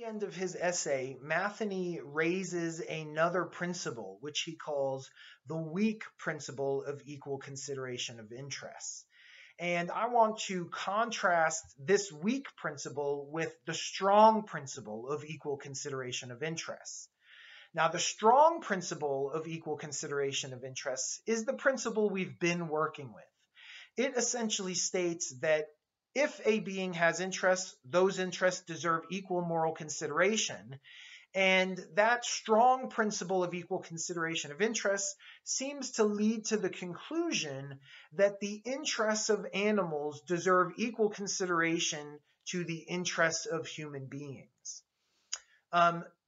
the end of his essay, Matheny raises another principle, which he calls the weak principle of equal consideration of interests. And I want to contrast this weak principle with the strong principle of equal consideration of interests. Now, the strong principle of equal consideration of interests is the principle we've been working with. It essentially states that if a being has interests, those interests deserve equal moral consideration. And that strong principle of equal consideration of interests seems to lead to the conclusion that the interests of animals deserve equal consideration to the interests of human beings.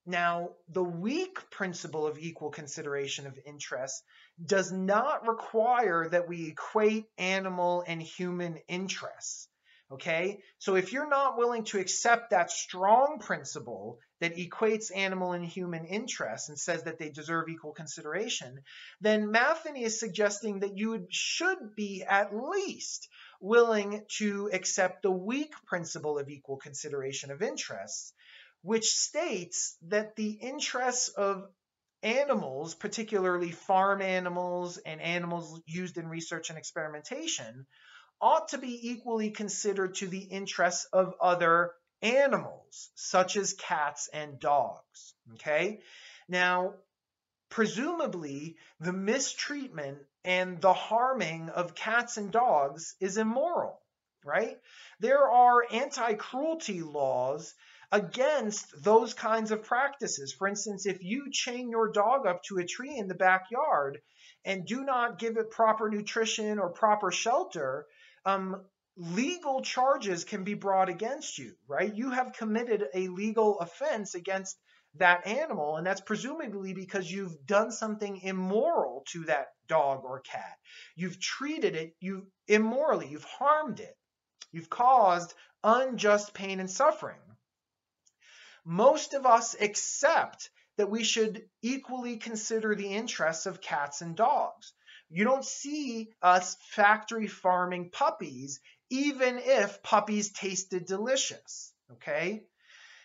Now, the weak principle of equal consideration of interests does not require that we equate animal and human interests. Okay, so if you're not willing to accept that strong principle that equates animal and human interests and says that they deserve equal consideration, then Matheny is suggesting that you should be at least willing to accept the weak principle of equal consideration of interests, which states that the interests of animals, particularly farm animals and animals used in research and experimentation, ought to be equally considered to the interests of other animals, such as cats and dogs. Okay? Now, presumably, the mistreatment and the harming of cats and dogs is immoral, right? There are anti-cruelty laws against those kinds of practices. For instance, if you chain your dog up to a tree in the backyard and do not give it proper nutrition or proper shelter, legal charges can be brought against you, right? You have committed a legal offense against that animal, and that's presumably because you've done something immoral to that dog or cat. You've treated it immorally, you've harmed it, you've caused unjust pain and suffering. Most of us accept that we should equally consider the interests of cats and dogs. You don't see us factory farming puppies, even if puppies tasted delicious, okay?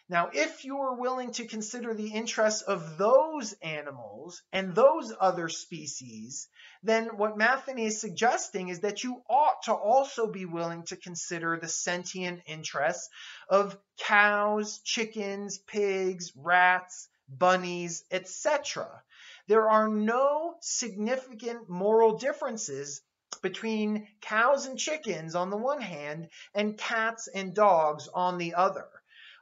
Now, if you're willing to consider the interests of those animals and those other species, then what Matheny is suggesting is that you ought to also be willing to consider the sentient interests of cows, chickens, pigs, rats, bunnies, etc. There are no significant moral differences between cows and chickens on the one hand and cats and dogs on the other.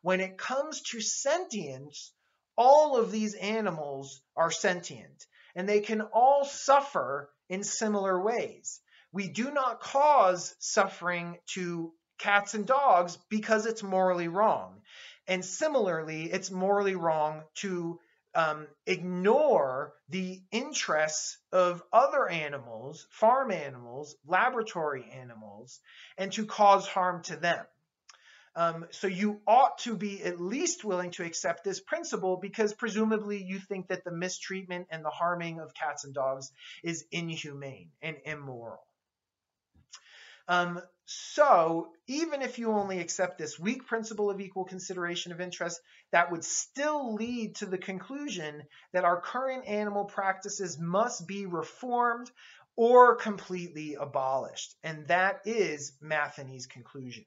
When it comes to sentience, all of these animals are sentient, and they can all suffer in similar ways. We do not cause suffering to cats and dogs because it's morally wrong. And similarly, it's morally wrong to ignore the interests of other animals, farm animals, laboratory animals, and to cause harm to them. So you ought to be at least willing to accept this principle because presumably you think that the mistreatment and the harming of cats and dogs is inhumane and immoral. So even if you only accept this weak principle of equal consideration of interest, that would still lead to the conclusion that our current animal practices must be reformed or completely abolished. And that is Matheny's conclusion.